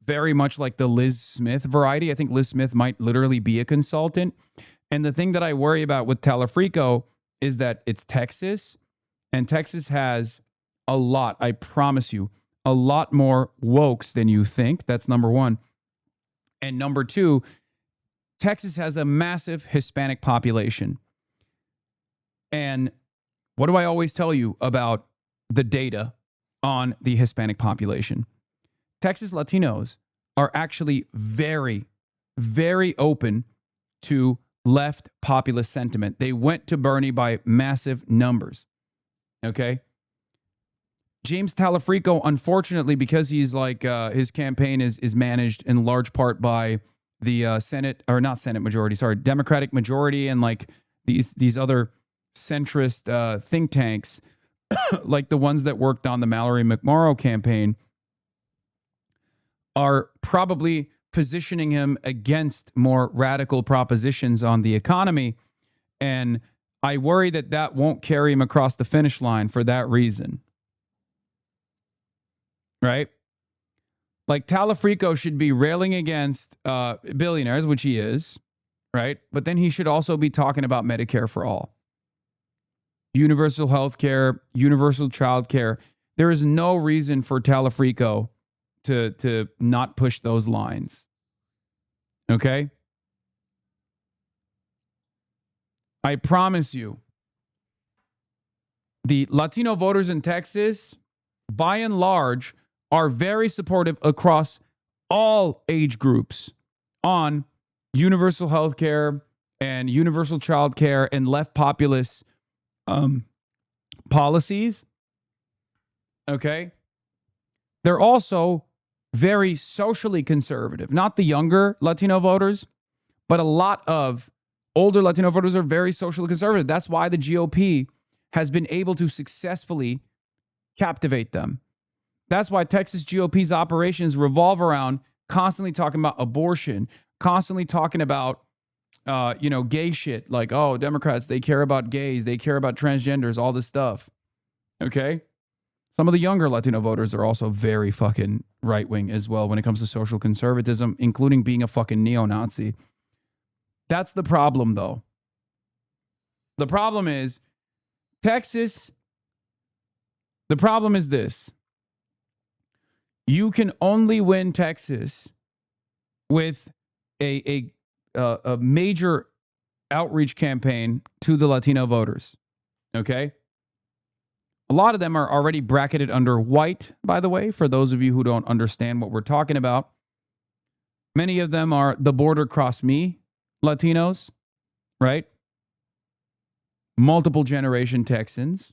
very much like the Liz Smith variety. I think Liz Smith might literally be a consultant. And the thing that I worry about with Talarico is that it's Texas, and Texas has a lot, I promise you, a lot more wokes than you think. That's number one. And number two, Texas has a massive Hispanic population. And what do I always tell you about the data on the Hispanic population? Texas Latinos are actually very, very open to left populist sentiment. They went to Bernie by massive numbers. Okay? James Talarico, unfortunately, because he's like his campaign is managed in large part by the Senate, or not Senate majority, sorry, Democratic majority, and like these other centrist think tanks, like the ones that worked on the Mallory McMorrow campaign, are probably positioning him against more radical propositions on the economy. And I worry that that won't carry him across the finish line for that reason. Right? Like Talarico should be railing against billionaires, which he is, right? But then he should also be talking about Medicare for all, universal health care, universal child care. There is no reason for Talarico to not push those lines. Okay? I promise you, the Latino voters in Texas, by and large, are very supportive across all age groups on universal health care and universal child care and left populist policies. Okay? They're also very socially conservative. Not the younger Latino voters, but a lot of older Latino voters are very socially conservative. That's why the GOP has been able to successfully captivate them. That's why Texas GOP's operations revolve around constantly talking about abortion, constantly talking about, gay shit. Like, oh, Democrats, they care about gays, they care about transgenders, all this stuff. Okay? Some of the younger Latino voters are also very fucking right-wing as well when it comes to social conservatism, including being a fucking neo-Nazi. That's the problem, though. The problem is Texas. The problem is this. You can only win Texas with a major outreach campaign to the Latino voters. Okay? A lot of them are already bracketed under white, by the way, for those of you who don't understand what we're talking about. Many of them are the border cross me Latinos, right? Multiple generation Texans.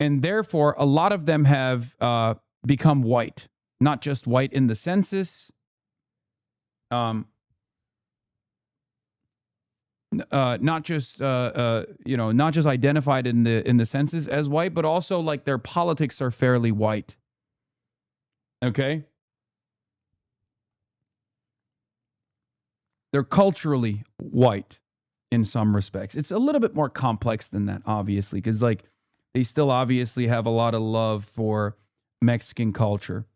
And therefore, a lot of them have become white, not just white in the census, not just identified in the census as white, but also like their politics are fairly white. Okay? They're culturally white in some respects. It's a little bit more complex than that, obviously, because like they still obviously have a lot of love for Mexican culture.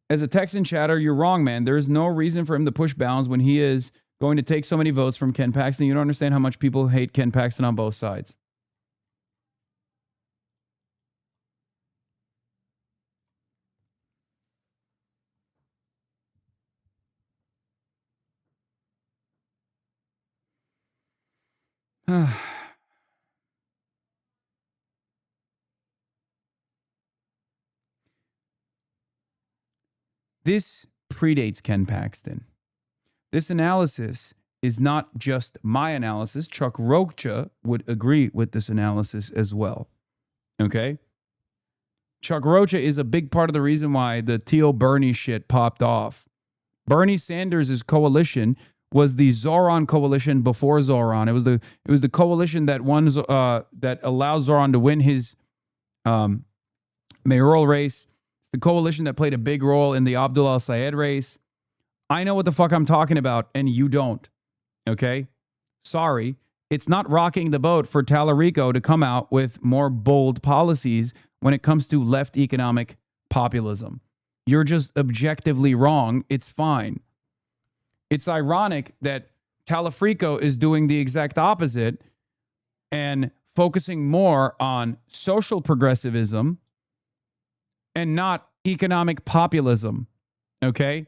As a Texan chatter, you're wrong, man. There is no reason for him to push bounds when he is going to take so many votes from Ken Paxton. You don't understand how much people hate Ken Paxton on both sides. This predates Ken Paxton. This analysis is not just my analysis. Chuck Rocha would agree with this analysis as well. Okay? Chuck Rocha is a big part of the reason why the Teal Bernie shit popped off. Bernie Sanders' coalition was the Zoran coalition before Zoran. It was the coalition that that allowed Zoran to win his mayoral race. The coalition that played a big role in the Abdul al-Sayed race. I know what the fuck I'm talking about, and you don't. Okay? Sorry. It's not rocking the boat for Talarico to come out with more bold policies when it comes to left economic populism. You're just objectively wrong. It's fine. It's ironic that Talarico is doing the exact opposite and focusing more on social progressivism and not economic populism. Okay?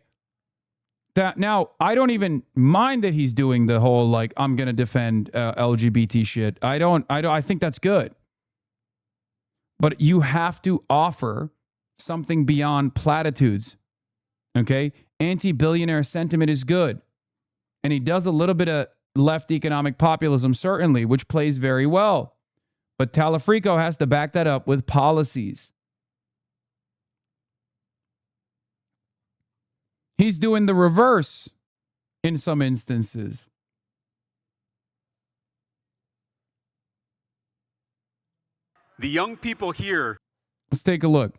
Now, I don't even mind that he's doing the whole, like, I'm going to defend LGBT shit. I think that's good. But you have to offer something beyond platitudes. Okay? Anti-billionaire sentiment is good. And he does a little bit of left economic populism, certainly, which plays very well. But Talarico has to back that up with policies. He's doing the reverse in some instances. The young people here. Let's take a look.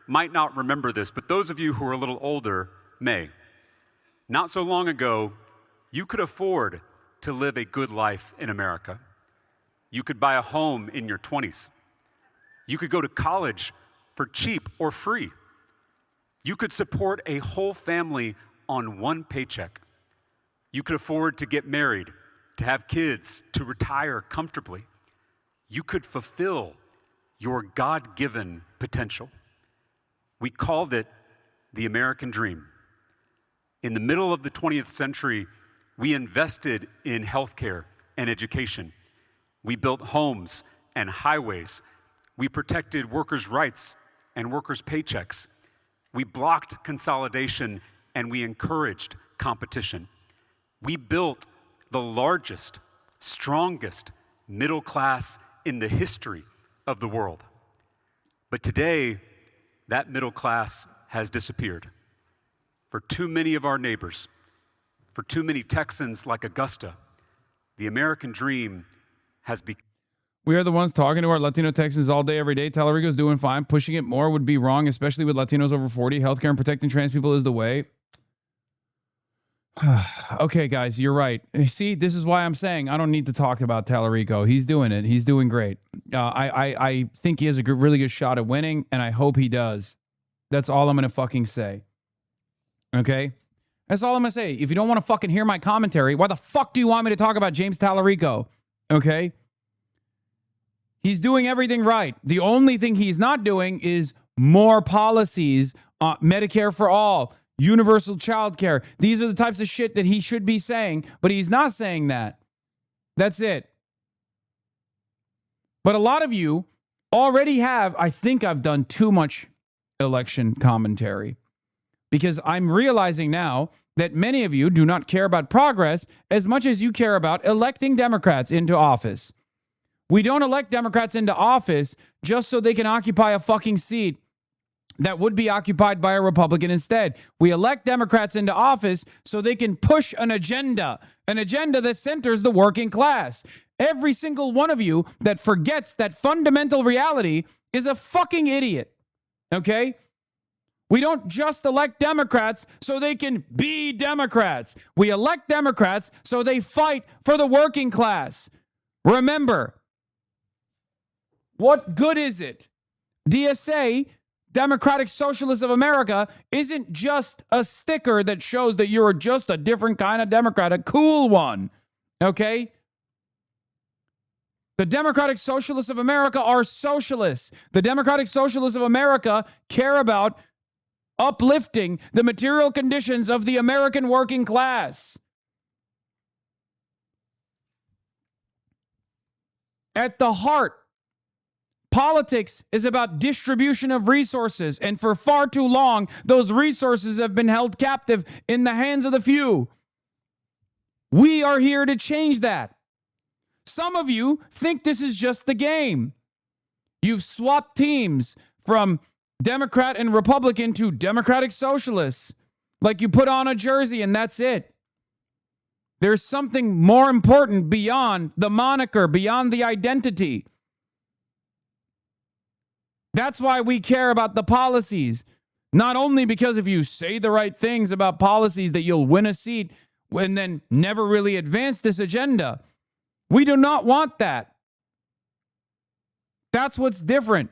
Might not remember this, but those of you who are a little older may. Not so long ago, you could afford to live a good life in America. You could buy a home in your 20s. You could go to college for cheap or free. You could support a whole family on one paycheck. You could afford to get married, to have kids, to retire comfortably. You could fulfill your God-given potential. We called it the American dream. In the middle of the 20th century, we invested in healthcare and education. We built homes and highways. We protected workers' rights and workers' paychecks. We blocked consolidation and we encouraged competition. We built the largest, strongest middle class in the history of the world. But today, that middle class has disappeared. For too many of our neighbors, for too many Texans like Augusta, the American dream has become. We are the ones talking to our Latino Texans all day, every day. Talarico's doing fine. Pushing it more would be wrong, especially with Latinos over 40. Healthcare and protecting trans people is the way. Okay, guys, you're right. See, this is why I'm saying I don't need to talk about Talarico. He's doing it. He's doing great. I think he has a really good shot at winning, and I hope he does. That's all I'm going to fucking say. Okay? That's all I'm going to say. If you don't want to fucking hear my commentary, why the fuck do you want me to talk about James Talarico? Okay? He's doing everything right. The only thing he's not doing is more policies, Medicare for all, universal child care. These are the types of shit that he should be saying, but he's not saying that. That's it. But a lot of you already have, I think I've done too much election commentary because I'm realizing now that many of you do not care about progress as much as you care about electing Democrats into office. We don't elect Democrats into office just so they can occupy a fucking seat that would be occupied by a Republican instead. We elect Democrats into office so they can push an agenda that centers the working class. Every single one of you that forgets that fundamental reality is a fucking idiot. Okay? We don't just elect Democrats so they can be Democrats. We elect Democrats so they fight for the working class. Remember, what good is it? DSA, Democratic Socialists of America, isn't just a sticker that shows that you're just a different kind of Democrat, a cool one. Okay? The Democratic Socialists of America are socialists. The Democratic Socialists of America care about uplifting the material conditions of the American working class. At the heart, politics is about distribution of resources, and for far too long, those resources have been held captive in the hands of the few. We are here to change that. Some of you think this is just the game. You've swapped teams from Democrat and Republican to Democratic Socialists, like you put on a jersey and that's it. There's something more important beyond the moniker, beyond the identity. That's why we care about the policies. Not only because if you say the right things about policies that you'll win a seat and then never really advance this agenda. We do not want that. That's what's different.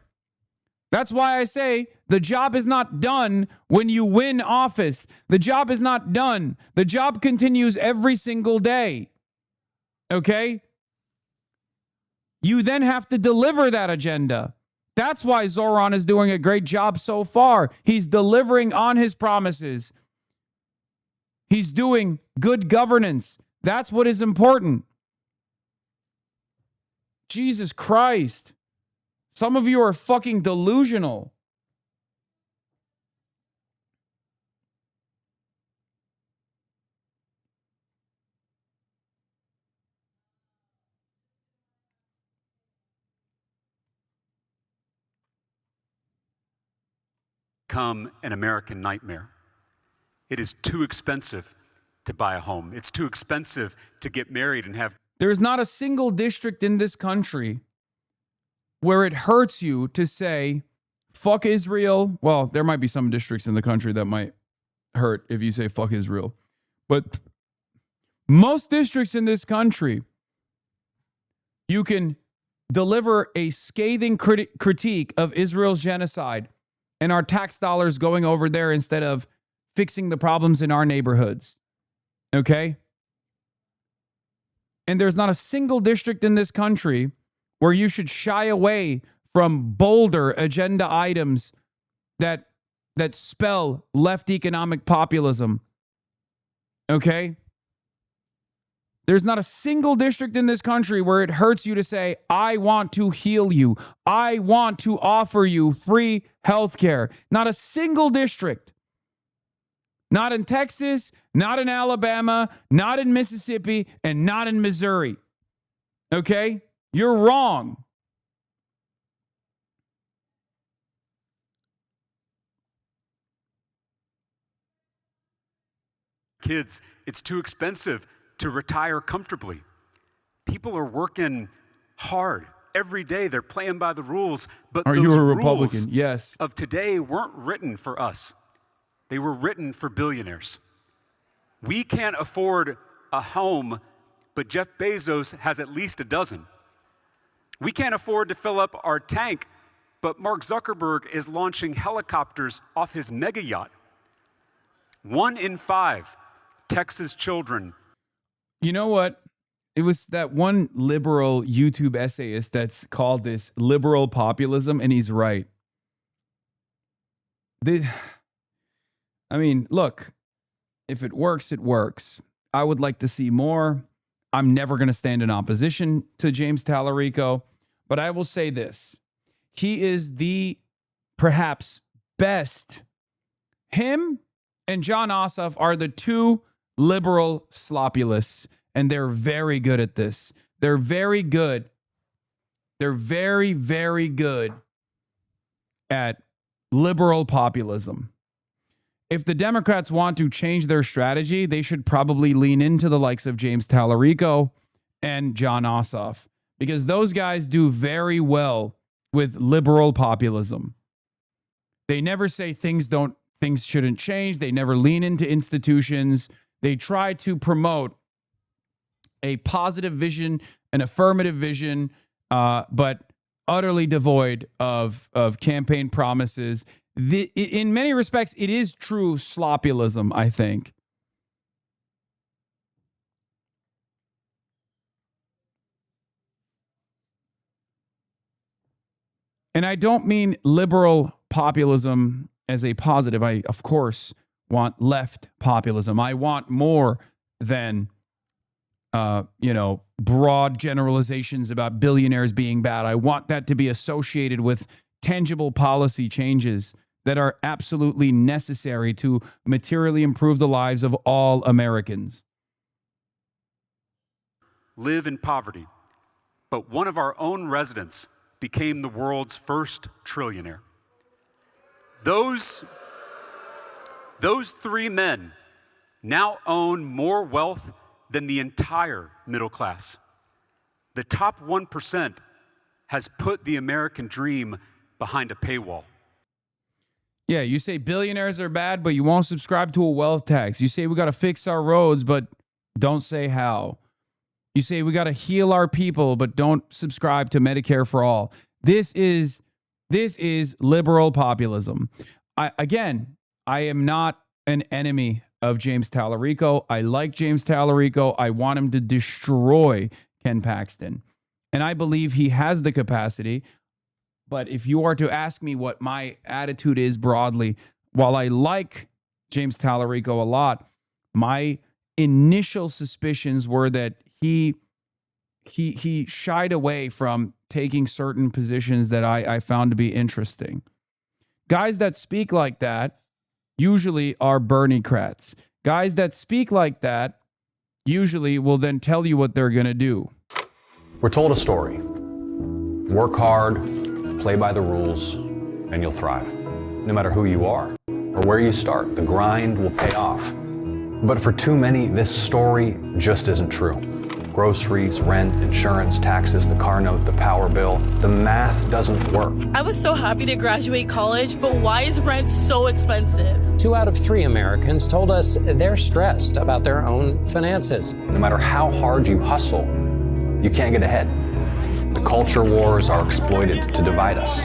That's why I say the job is not done when you win office. The job is not done. The job continues every single day. Okay? You then have to deliver that agenda. That's why Zoran is doing a great job so far. He's delivering on his promises. He's doing good governance. That's what is important. Jesus Christ. Some of you are fucking delusional. Become an American nightmare. It is too expensive to buy a home. It's too expensive to get married and have. There's not a single district in this country where it hurts you to say, fuck Israel. Well, there might be some districts in the country that might hurt if you say fuck Israel. But most districts in this country, you can deliver a scathing critique of Israel's genocide and our tax dollars going over there instead of fixing the problems in our neighborhoods. Okay? And there's not a single district in this country where you should shy away from bolder agenda items that spell left economic populism. Okay? There's not a single district in this country where it hurts you to say, I want to heal you. I want to offer you free health care. Not a single district. Not in Texas, not in Alabama, not in Mississippi, and not in Missouri. Okay? You're wrong. Kids, it's too expensive to retire comfortably. People are working hard every day. They're playing by the rules. But are those you a rules Republican? Yes. of today weren't written for us. They were written for billionaires. We can't afford a home, but Jeff Bezos has at least a dozen. We can't afford to fill up our tank, but Mark Zuckerberg is launching helicopters off his mega yacht. 1 in 5 Texas children. You know what? It was that one liberal YouTube essayist that's called this liberal populism, and he's right. Look, if it works, it works. I would like to see more. I'm never going to stand in opposition to James Talarico, but I will say this. He is the perhaps best. Him and John Ossoff are the two liberal sloppulists, and they're very good at this. They're very good. They're very, very good at liberal populism. If the Democrats want to change their strategy, they should probably lean into the likes of James Talarico and John Ossoff, because those guys do very well with liberal populism. They never say things shouldn't change. They never lean into institutions. They try to promote a positive vision, an affirmative vision, but utterly devoid of campaign promises. In many respects, it is true sloppulism, I think. And I don't mean liberal populism as a positive. I, of course, want left populism. I want more than, broad generalizations about billionaires being bad. I want that to be associated with tangible policy changes that are absolutely necessary to materially improve the lives of all Americans. Live in poverty, but one of our own residents became the world's first trillionaire. Those 3 men now own more wealth than the entire middle class. The top 1% has put the American dream behind a paywall. Yeah, you say billionaires are bad, but you won't subscribe to a wealth tax. You say we got to fix our roads, but don't say how. You say we got to heal our people, but don't subscribe to Medicare for all. This is liberal populism. I am not an enemy of James Talarico. I like James Talarico. I want him to destroy Ken Paxton. And I believe he has the capacity. But if you are to ask me what my attitude is broadly, while I like James Talarico a lot, my initial suspicions were that he shied away from taking certain positions that I found to be interesting. Guys that speak like that usually are Bernie-crats. Guys that speak like that usually will then tell you what they're going to do. We're told a story. Work hard, play by the rules, and you'll thrive. No matter who you are or where you start, the grind will pay off. But for too many, this story just isn't true. Groceries, rent, insurance, taxes, the car note, the power bill, the math doesn't work. I was so happy to graduate college, but why is rent so expensive? 2 out of 3 Americans told us they're stressed about their own finances. No matter how hard you hustle, you can't get ahead. The culture wars are exploited to divide us,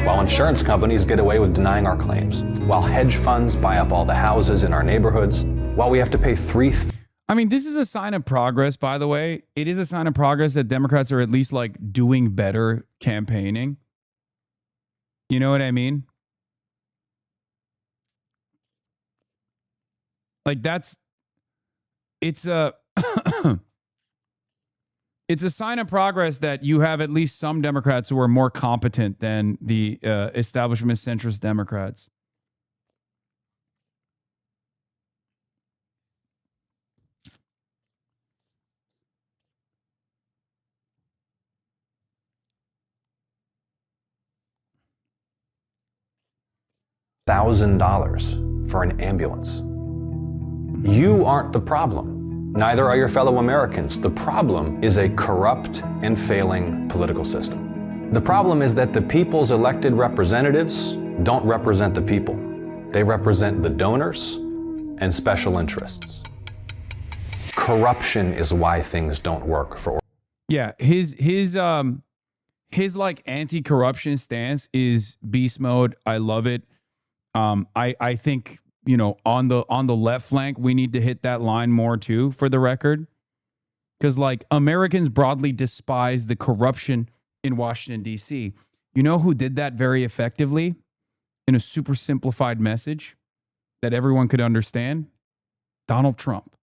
while insurance companies get away with denying our claims, while hedge funds buy up all the houses in our neighborhoods, while we have to pay I mean, this is a sign of progress, by the way. It is a sign of progress that Democrats are at least like doing better campaigning. You know what I mean? Like it's a it's a sign of progress that you have at least some Democrats who are more competent than the establishment centrist Democrats. $1,000 for an ambulance. You aren't the problem. Neither are your fellow Americans. The problem is a corrupt and failing political system. The problem is that the people's elected representatives don't represent the people. They represent the donors and special interests. Corruption is why things don't work for. Yeah, his like anti-corruption stance is beast mode. I love it. I think, you know, on the left flank, we need to hit that line more too, for the record. Because like Americans broadly despise the corruption in Washington, D.C. You know who did that very effectively in a super simplified message that everyone could understand? Donald Trump.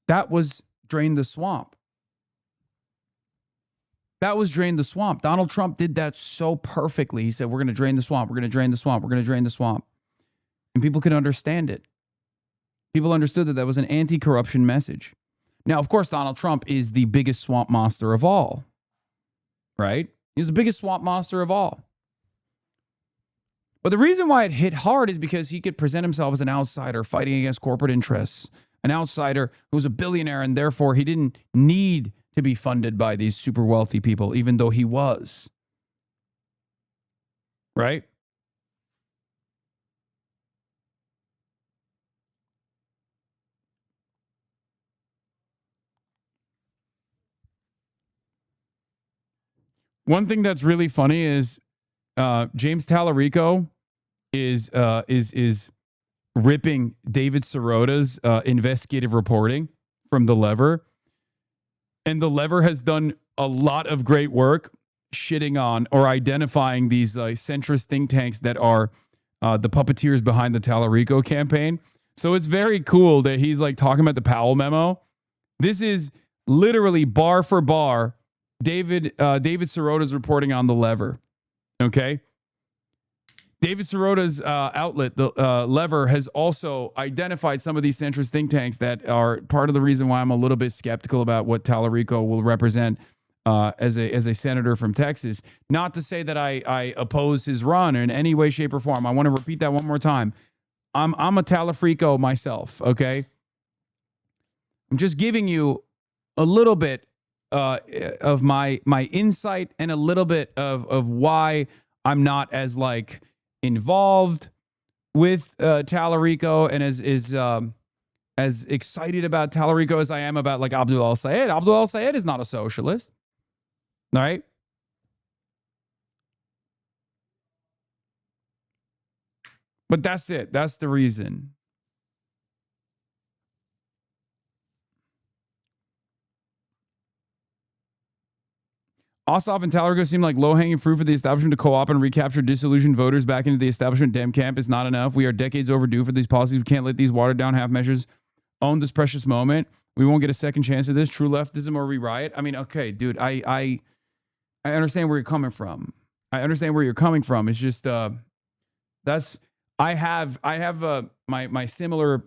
That was drain the swamp. That was drain the swamp. Donald Trump did that so perfectly. He said, we're going to drain the swamp. We're going to drain the swamp. We're going to drain the swamp. And people could understand it. People understood that that was an anti-corruption message. Now, of course, Donald Trump is the biggest swamp monster of all. Right? He's the biggest swamp monster of all. But the reason why it hit hard is because he could present himself as an outsider fighting against corporate interests. An outsider who was a billionaire and therefore he didn't need to be funded by these super wealthy people, even though he was. Right? One thing that's really funny is James Talarico is ripping David Sirota's investigative reporting from The Lever. And The Lever has done a lot of great work shitting on or identifying these centrist think tanks that are the puppeteers behind the Talarico campaign. So it's very cool that he's like talking about the Powell memo. This is literally bar for bar David Sirota's reporting on The Lever. Okay? David Sirota's outlet, the Lever, has also identified some of these centrist think tanks that are part of the reason why I'm a little bit skeptical about what Talarico will represent as a senator from Texas. Not to say that I oppose his run in any way, shape, or form. I want to repeat that one more time. I'm a Talarico myself, okay? I'm just giving you a little bit of my insight and a little bit of why I'm not as like involved with Talarico and as excited about Talarico as I am about like Abdul al-Sayed. Abdul al-Sayed is not a socialist. All right? But that's it. That's the reason. Ossoff and Talarico seem like low-hanging fruit for the establishment to co-op and recapture disillusioned voters back into the establishment Dem camp is not enough. We are decades overdue for these policies. We can't let these watered-down half measures own this precious moment. We won't get a second chance at this. True leftism or re-riot. I mean, okay, dude, I understand where you're coming from. I understand where you're coming from. It's just that's I have my similar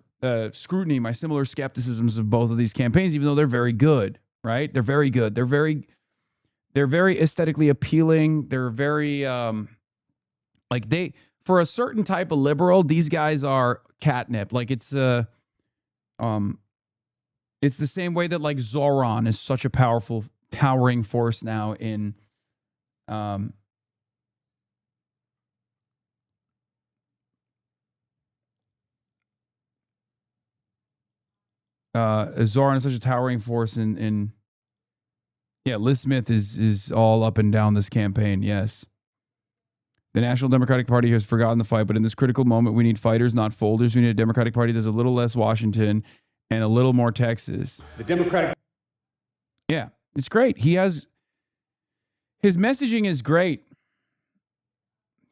scrutiny, my similar skepticisms of both of these campaigns, even though they're very good, right? They're very good. They're very aesthetically appealing. They're very like for a certain type of liberal, these guys are catnip. Like it's the same way that like Zoran is such a powerful, towering force now in Zoran is such a towering force in yeah, Liz Smith is all up and down this campaign, yes. The National Democratic Party has forgotten the fight, but in this critical moment, we need fighters, not folders. We need a Democratic Party that's a little less Washington and a little more Texas. The Democratic... Yeah, it's great. His messaging is great.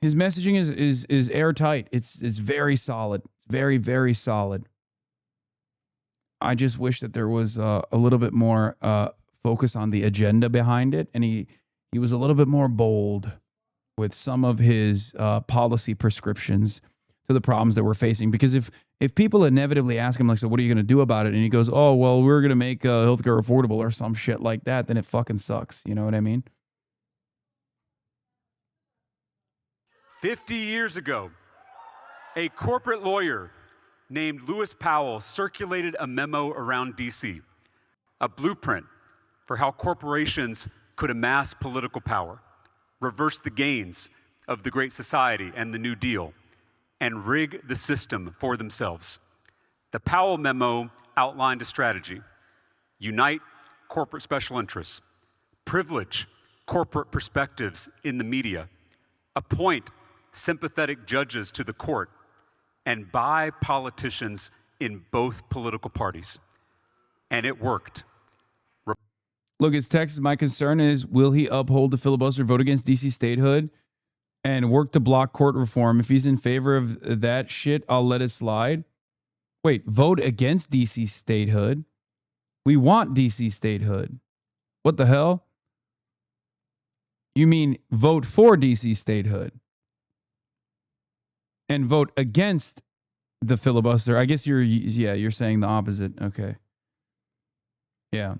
His messaging is airtight. It's very solid. Very, very solid. I just wish that there was a little bit more focus on the agenda behind it, and he was a little bit more bold with some of his policy prescriptions to the problems that we're facing. Because if people inevitably ask him, like, so what are you going to do about it? And he goes, oh, well, we're going to make healthcare affordable or some shit like that, then it fucking sucks. You know what I mean? 50 years ago, a corporate lawyer named Lewis Powell circulated a memo around D.C., a blueprint for how corporations could amass political power, reverse the gains of the Great Society and the New Deal, and rig the system for themselves. The Powell memo outlined a strategy: unite corporate special interests, privilege corporate perspectives in the media, appoint sympathetic judges to the court, and buy politicians in both political parties. And it worked. Look, it's Texas. My concern is, will he uphold the filibuster, vote against D.C. statehood, and work to block court reform? If he's in favor of that shit, I'll let it slide. Wait, vote against D.C. statehood? We want D.C. statehood. What the hell? You mean vote for D.C. statehood and vote against the filibuster? I guess you're saying the opposite. Okay. Yeah.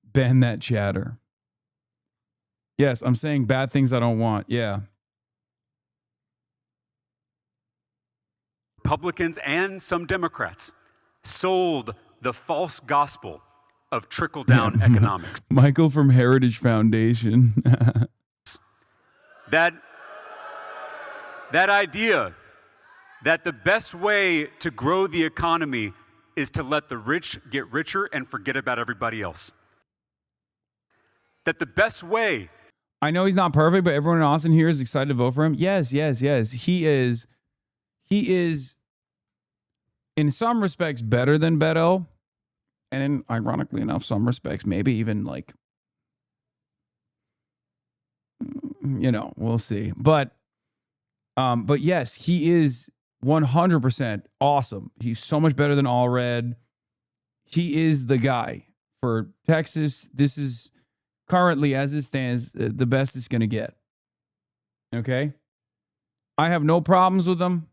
Ban that chatter. Yes, I'm saying bad things I don't want. Yeah. Republicans and some Democrats sold the false gospel of trickle-down economics. Michael from Heritage Foundation. That idea that the best way to grow the economy is to let the rich get richer and forget about everybody else. That the best way... I know he's not perfect, but everyone in Austin here is excited to vote for him. Yes. He is in some respects better than Beto. And in, ironically enough, some respects, maybe even like, we'll see. But yes, he is 100% awesome. He's so much better than Allred. He is the guy for Texas. This is currently, as it stands, the best it's going to get. Okay? I have no problems with him.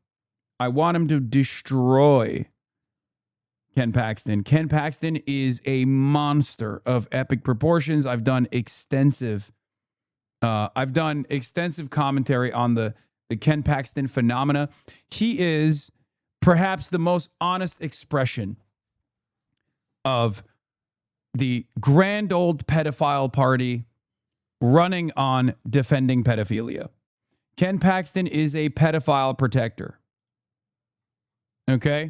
I want him to destroy Ken Paxton. Ken Paxton is a monster of epic proportions. I've done extensive commentary on the Ken Paxton phenomena. He is perhaps the most honest expression of the grand old pedophile party running on defending pedophilia. Ken Paxton is a pedophile protector. Okay?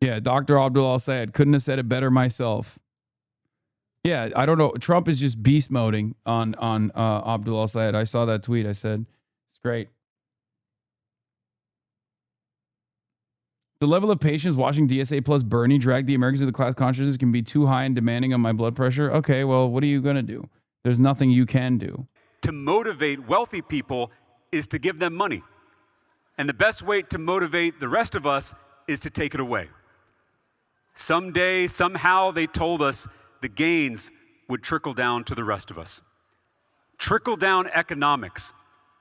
Yeah, Dr. Abdul Al Sayed couldn't have said it better myself. Yeah, I don't know. Trump is just beast moding on Abdul al-Sayed. I saw that tweet. I said, it's great. The level of patience watching DSA plus Bernie drag the Americans to the class consciousness can be too high and demanding on my blood pressure. Okay, well, what are you going to do? There's nothing you can do. To motivate wealthy people is to give them money. And the best way to motivate the rest of us is to take it away. Someday, somehow, they told us the gains would trickle down to the rest of us. Trickle-down economics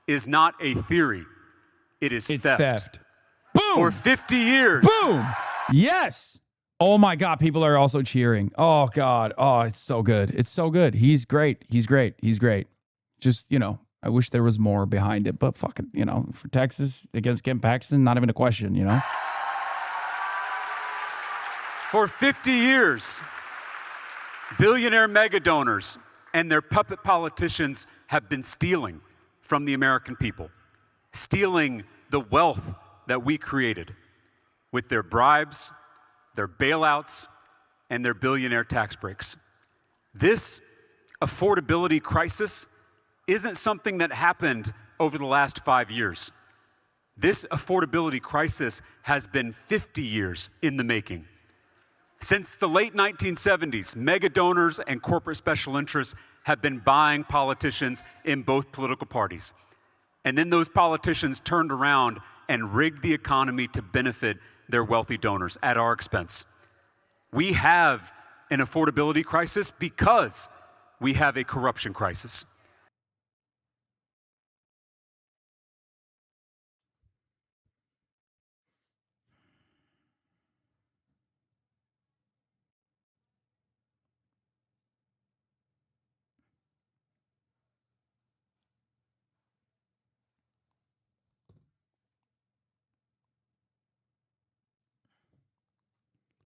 is not a theory. It's theft. Boom! For 50 years. Boom! Yes! Oh my God, people are also cheering. Oh God. Oh, it's so good. It's so good. He's great. He's great. He's great. Just, I wish there was more behind it, but fucking, for Texas against Kim Paxton, not even a question, For 50 years, billionaire mega donors and their puppet politicians have been stealing from the American people, stealing the wealth that we created with their bribes, their bailouts, and their billionaire tax breaks. This affordability crisis isn't something that happened over the last 5 years. This affordability crisis has been 50 years in the making. Since the late 1970s, mega donors and corporate special interests have been buying politicians in both political parties. And then those politicians turned around and rigged the economy to benefit their wealthy donors at our expense. We have an affordability crisis because we have a corruption crisis.